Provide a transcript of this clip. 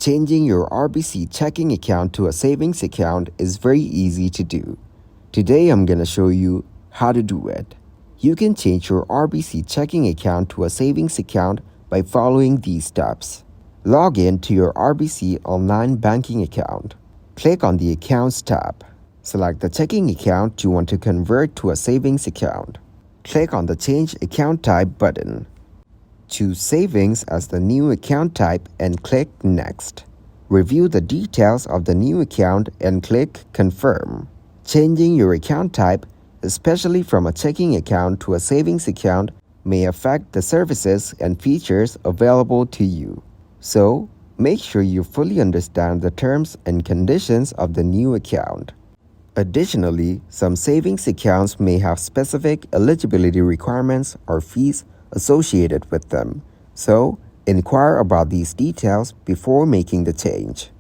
Changing your RBC checking account to a savings account is very easy to do. Today I'm going to show you how to do it. You can change your RBC checking account to a savings account by following these steps. Log in to your RBC online banking account. Click on the Accounts tab. Select the checking account you want to convert to a savings account. Click on the Change Account Type button. Choose Savings as the new account type and click Next. Review the details of the new account and click Confirm. Changing your account type, especially from a checking account to a savings account, may affect the services and features available to you. So, make sure you fully understand the terms and conditions of the new account. Additionally, some savings accounts may have specific eligibility requirements or fees associated with them. So, inquire about these details before making the change.